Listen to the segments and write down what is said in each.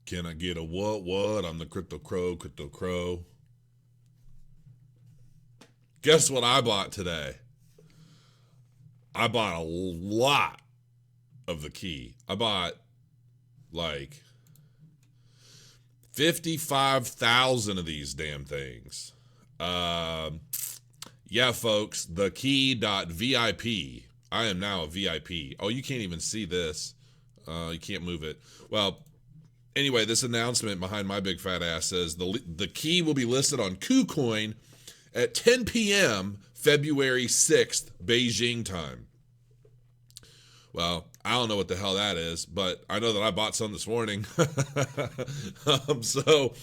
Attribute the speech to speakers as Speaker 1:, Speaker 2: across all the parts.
Speaker 1: Can I get a what? I'm the Crypto Crow. Guess what I bought today? I bought a lot of the key. I bought like 55,000 of these damn things. Yeah, folks, the key.vip. I am now a VIP. Oh, you can't even see this. You can't move it. Well, anyway, this announcement behind my big fat ass says the key will be listed on Kucoin at 10 p.m. February 6th, Beijing time. Well, I don't know what the hell that is, but I know that I bought some this morning. So,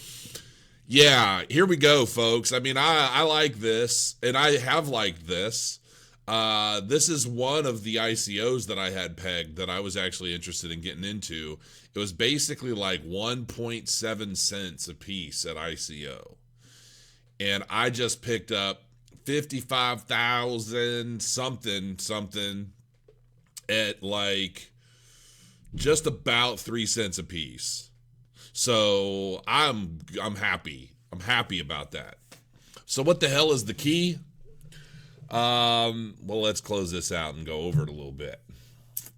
Speaker 1: yeah, here we go, folks. I mean, I like this, and I have liked this. This is one of the ICOs that I had pegged that I was actually interested in getting into. It was basically like 1.7 cents a piece at ICO. And I just picked up 55,000 something at like just about 3 cents a piece. So I'm happy. I'm happy about that. So what the hell is the key? Well, let's close this out and go over it a little bit.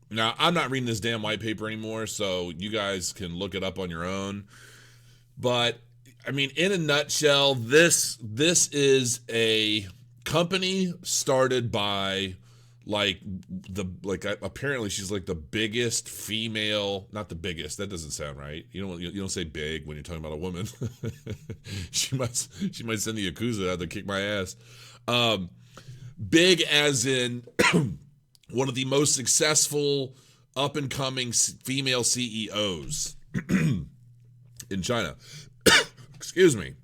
Speaker 1: Now, I'm not reading this damn white paper anymore, so you guys can look it up on your own. But I mean, in a nutshell, this is a company started by apparently she's like the biggest female, not the biggest, that doesn't sound right. You don't say big when you're talking about a woman. she might send the Yakuza out to kick my ass. Big as in one of the most successful up and coming female CEOs in China. Excuse me.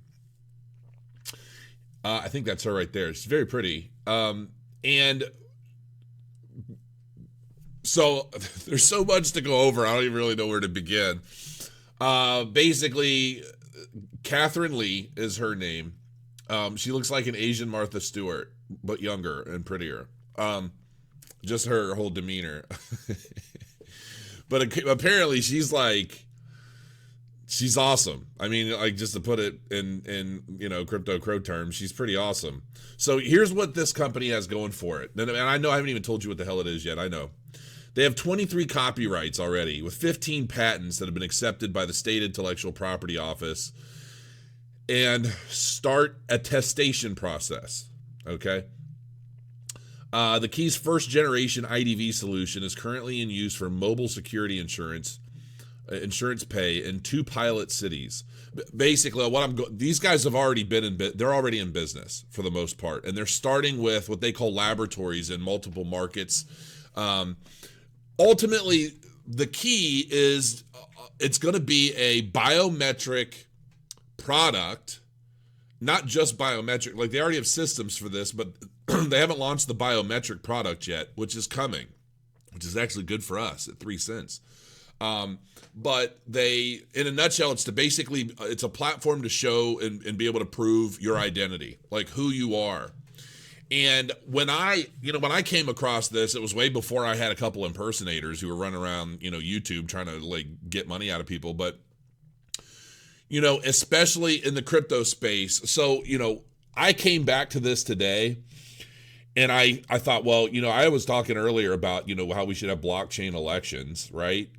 Speaker 1: I think that's her right there. She's very pretty. And so there's so much to go over. I don't even really know where to begin. Basically, Catherine Lee is her name. She looks like an Asian Martha Stewart, but younger and prettier. Just her whole demeanor. But apparently she's awesome. I mean, like, just to put it in Crypto Crow terms, she's pretty awesome. So here's what this company has going for it. And I know I haven't even told you what the hell it is yet. I know. They have 23 copyrights already with 15 patents that have been accepted by the State Intellectual Property Office and start attestation process. Okay. The Key's first generation IDV solution is currently in use for mobile security insurance pay in 2 pilot cities. Basically, these guys have already they're already in business for the most part, and they're starting with what they call laboratories in multiple markets. Ultimately, the key is it's going to be a biometric product, not just biometric. Like, they already have systems for this, but they haven't launched the biometric product yet, which is coming, which is actually good for us at 3 cents. But in a nutshell, it's a platform to show and be able to prove your identity, like who you are. And when I came across this, it was way before I had a couple impersonators who were running around, YouTube trying to like get money out of people. But, especially in the crypto space. So, I came back to this today and I thought, well, I was talking earlier about, how we should have blockchain elections, right?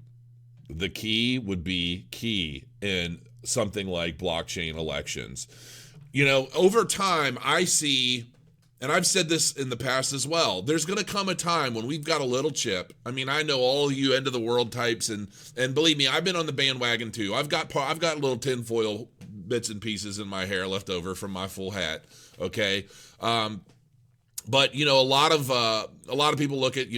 Speaker 1: The key would be key in something like blockchain elections. Over time, I see, and I've said this in the past as well, there's going to come a time when we've got a little chip. I mean, I know all of you end of the world types, and believe me, I've been on the bandwagon too. I've got little tinfoil bits and pieces in my hair left over from my full hat. Okay. But a lot of people look at,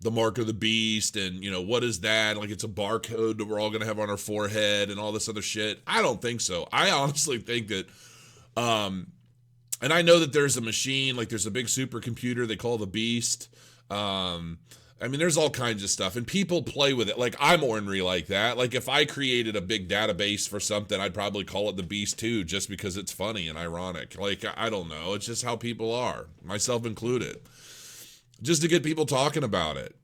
Speaker 1: the mark of the beast and, what is that? Like, it's a barcode that we're all going to have on our forehead and all this other shit. I don't think so. I honestly think that, and I know that there's a machine, like there's a big supercomputer they call the beast. I mean, there's all kinds of stuff and people play with it. Like, I'm ornery like that. Like, if I created a big database for something, I'd probably call it the beast too, just because it's funny and ironic. Like, I don't know. It's just how people are, myself included, just to get people talking about it.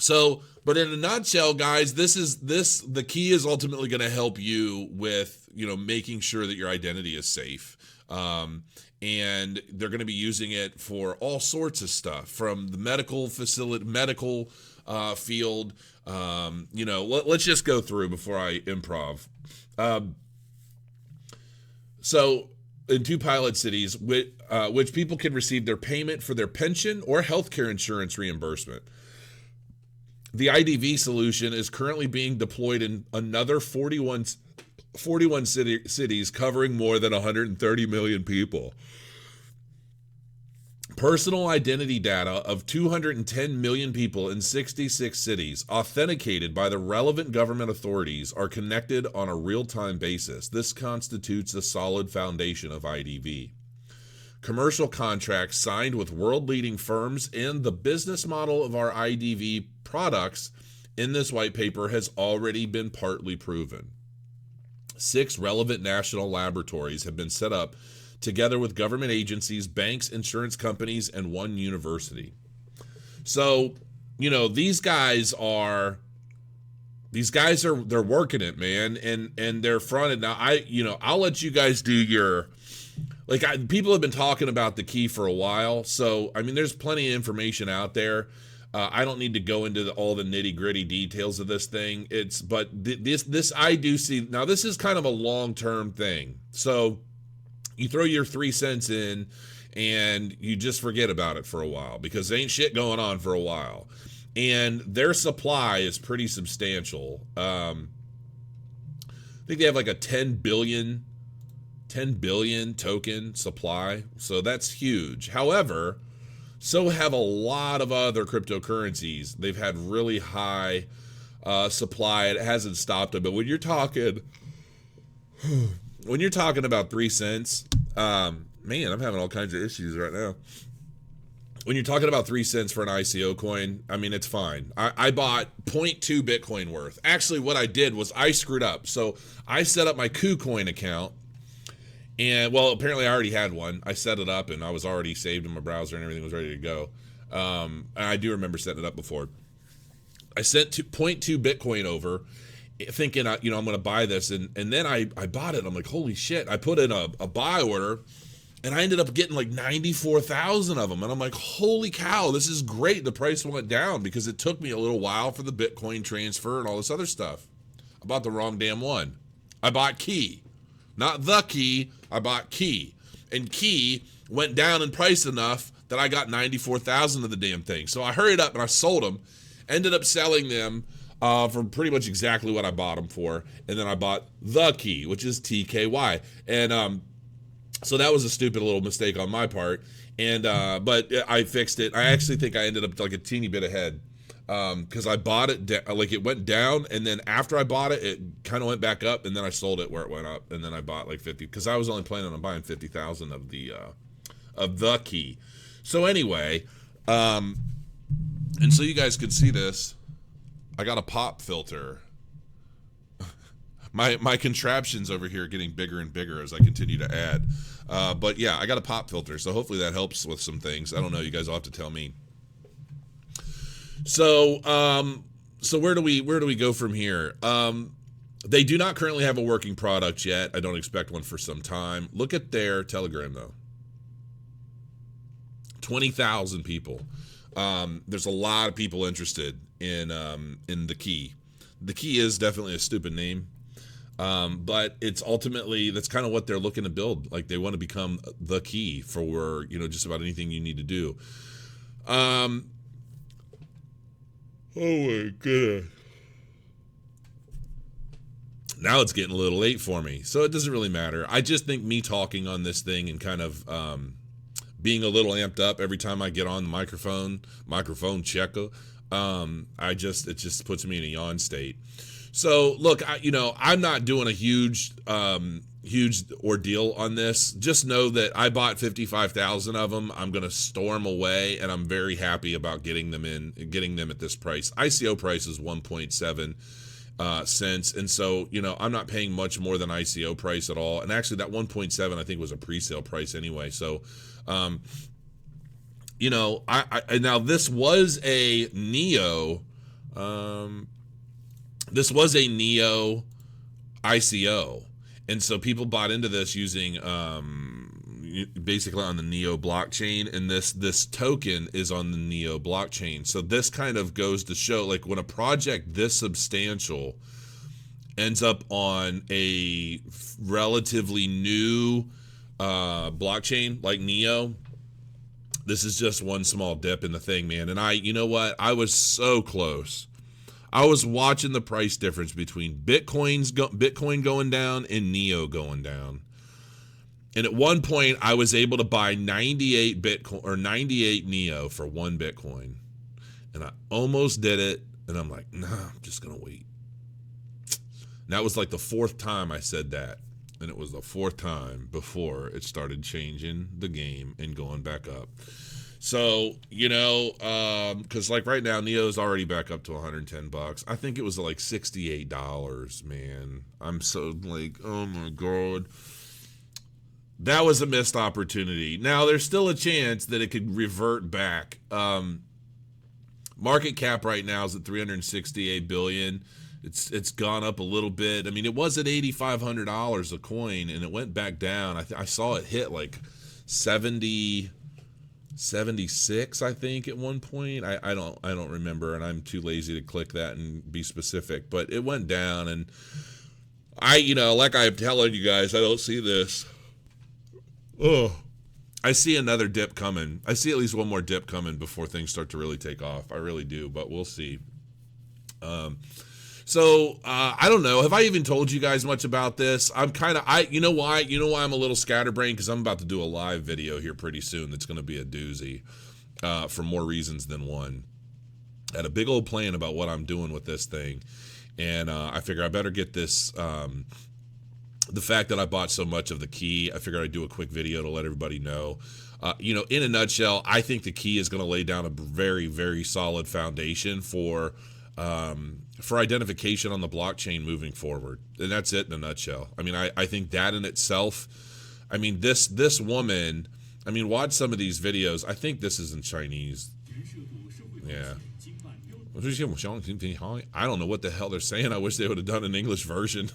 Speaker 1: So, but in a nutshell, guys, the key is ultimately going to help you with, making sure that your identity is safe. And they're going to be using it for all sorts of stuff, from the medical field. Let's just go through before I improv. So in 2 pilot cities, which people can receive their payment for their pension or healthcare insurance reimbursement. The IDV solution is currently being deployed in another 41 cities, covering more than 130 million people. Personal identity data of 210 million people in 66 cities, authenticated by the relevant government authorities, are connected on a real-time basis. This constitutes a solid foundation of IDV. Commercial contracts signed with world-leading firms, and the business model of our IDV products in this white paper has already been partly proven. 6 relevant national laboratories have been set up together with government agencies, banks, insurance companies, and 1 university. So, these guys are they're working it, man, and they're fronted. Now, I'll let you guys do your, people have been talking about the key for a while, so there's plenty of information out there. I don't need to go into all the nitty gritty details of this thing. This I do see. Now, this is kind of a long-term thing. So you throw your 3 cents in and you just forget about it for a while, because there ain't shit going on for a while. And their supply is pretty substantial. I think they have like a 10 billion token supply. So that's huge. However, so have a lot of other cryptocurrencies. They've had really high supply. It hasn't stopped them. But when you're talking about 3 cents, man, I'm having all kinds of issues right now. When you're talking about 3 cents for an ICO coin, it's fine. I bought 0.2 Bitcoin worth. Actually, what I did was I screwed up. So I set up my Kucoin account. And, well, apparently I already had one. I set it up, and I was already saved in my browser, and everything was ready to go. And I do remember setting it up before. I sent 0.2 Bitcoin over, thinking, I'm going to buy this. And then I bought it. I'm like, holy shit. I put in a buy order, and I ended up getting like 94,000 of them. And I'm like, holy cow, this is great. The price went down because it took me a little while for the Bitcoin transfer and all this other stuff. I bought the wrong damn one. I bought Key. Not the Key, I bought Key. And Key went down in price enough that I got 94,000 of the damn thing. So I hurried up and I sold them, ended up selling them for pretty much exactly what I bought them for. And then I bought the Key, which is TKY. And so that was a stupid little mistake on my part. And but I fixed it. I actually think I ended up like a teeny bit ahead. Because I bought it, it went down, and then after I bought it, it kind of went back up, and then I sold it where it went up, and then I bought like 50, because I was only planning on buying 50,000 of the Key. So anyway, and so you guys could see this, I got a pop filter. My contraptions over here are getting bigger and bigger as I continue to add. But yeah, I got a pop filter, so hopefully that helps with some things. I don't know, you guys will have to tell me. So where do we go from here? They do not currently have a working product yet. I don't expect one for some time. Look at their Telegram though. 20,000 people. There's a lot of people interested in the Key. The Key is definitely a stupid name. But it's ultimately, that's kind of what they're looking to build. Like, they want to become the Key for, just about anything you need to do. Oh my goodness. Now it's getting a little late for me, so it doesn't really matter. I just think me talking on this thing and kind of being a little amped up every time I get on the microphone checker, it just puts me in a yawn state. So look, I'm not doing a huge ordeal on this. Just know that I bought 55,000 of them. I'm going to store them away, and I'm very happy about getting them at this price. ICO price is 1.7 cents, and so I'm not paying much more than ICO price at all. And actually, that 1.7 I think was a pre-sale price anyway. So, I now this was a Neo This was a Neo ICO, and so people bought into this using basically on the Neo blockchain, and this token is on the Neo blockchain. So this kind of goes to show, like, when a project this substantial ends up on a relatively new blockchain like Neo, this is just one small dip in the thing, man. And you know what? I was so close. I was watching the price difference between Bitcoin going down and Neo going down. And at one point, I was able to buy 98 Bitcoin or 98 Neo for 1 Bitcoin. And I almost did it. And I'm like, nah, I'm just going to wait. And that was like the 4th time I said that. And it was the 4th time before it started changing the game and going back up. So, you know, because like right now, Neo's already back up to $110. I think it was like $68, man. I'm so like, oh my God. That was a missed opportunity. Now, there's still a chance that it could revert back. Market cap right now is at $368 billion. It's gone up a little bit. I mean, it was at $8,500 a coin, and it went back down. I saw it hit like 76, I think, at one point. I don't remember, and I'm too lazy to click that and be specific. But it went down, and like I'm telling you guys, I don't see this. Oh, I see another dip coming. I see at least one more dip coming before things start to really take off. I really do, but we'll see. So I don't know. Have I even told you guys much about this? I'm kind of, you know why I'm a little scatterbrained? Because I'm about to do a live video here pretty soon. That's going to be a doozy for more reasons than one. I had a big old plan about what I'm doing with this thing. And I figure I better get this, the fact that I bought so much of the key, I figured I'd do a quick video to let everybody know. In a nutshell, I think the key is going to lay down a very, very solid foundation for identification on the blockchain moving forward. And that's it in a nutshell. I mean, I think that in itself, I mean, this woman, I mean, watch some of these videos. I think this is in Chinese. Yeah. I don't know what the hell they're saying. I wish they would have done an English version.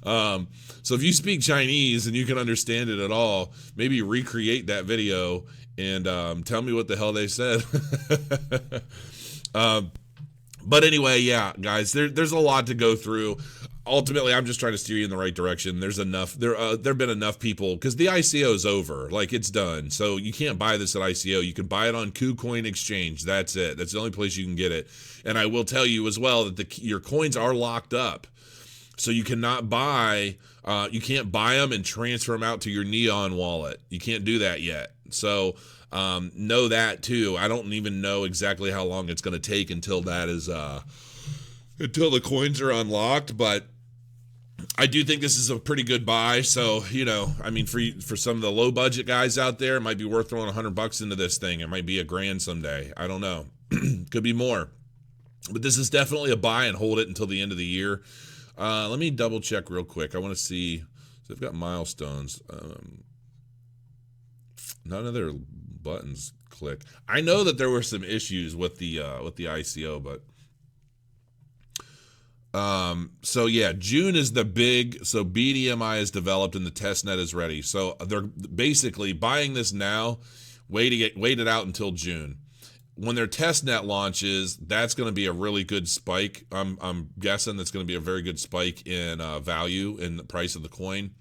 Speaker 1: So if you speak Chinese and you can understand it at all, maybe recreate that video and tell me what the hell they said. But anyway, yeah, guys, there's a lot to go through. Ultimately, I'm just trying to steer you in the right direction. There's enough. There have been enough people, because the ICO is over. Like, it's done. So you can't buy this at ICO. You can buy it on Kucoin exchange. That's it. That's the only place you can get it. And I will tell you as well that your coins are locked up. So you cannot buy, you can't buy them and transfer them out to your Neon wallet. You can't do that yet. So know that too. I don't even know exactly how long it's going to take until that is, until the coins are unlocked, but I do think this is a pretty good buy. So, I mean, for some of the low budget guys out there, it might be worth throwing $100 into this thing. It might be $1,000 someday. I don't know. Could be more, but this is definitely a buy and hold it until the end of the year. Let me double check real quick. I want to see. So they've got milestones. None of their buttons click. I know that there were some issues with the ICO, but so yeah, June is the big. So BDMI is developed and the testnet is ready. So they're basically buying this now. Wait it out until June. When their testnet launches, that's going to be a really good spike. I'm guessing that's going to be a very good spike in value in the price of the coin.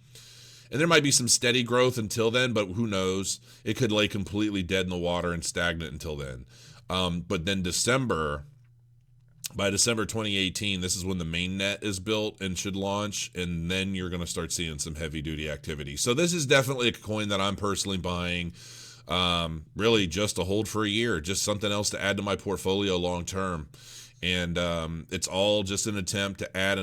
Speaker 1: And there might be some steady growth until then, but who knows? It could lay completely dead in the water and stagnant until then. But then by December 2018, this is when the mainnet is built and should launch, and then you're going to start seeing some heavy-duty activity. So this is definitely a coin that I'm personally buying, really just to hold for a year, just something else to add to my portfolio long-term. And it's all just an attempt to add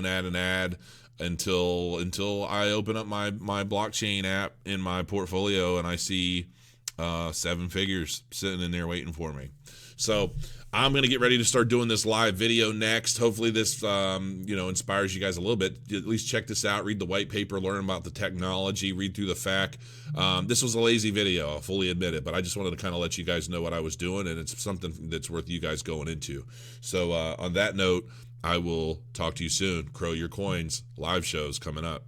Speaker 1: until I open up my blockchain app in my portfolio and I see 7 figures sitting in there waiting for me. So I'm going to get ready to start doing this live video next. Hopefully this, inspires you guys a little bit. At least check this out, read the white paper, learn about the technology, read through the FAQ. This was a lazy video, I'll fully admit it, but I just wanted to kind of let you guys know what I was doing, and it's something that's worth you guys going into. So on that note, I will talk to you soon. Crow Your Coins live shows coming up.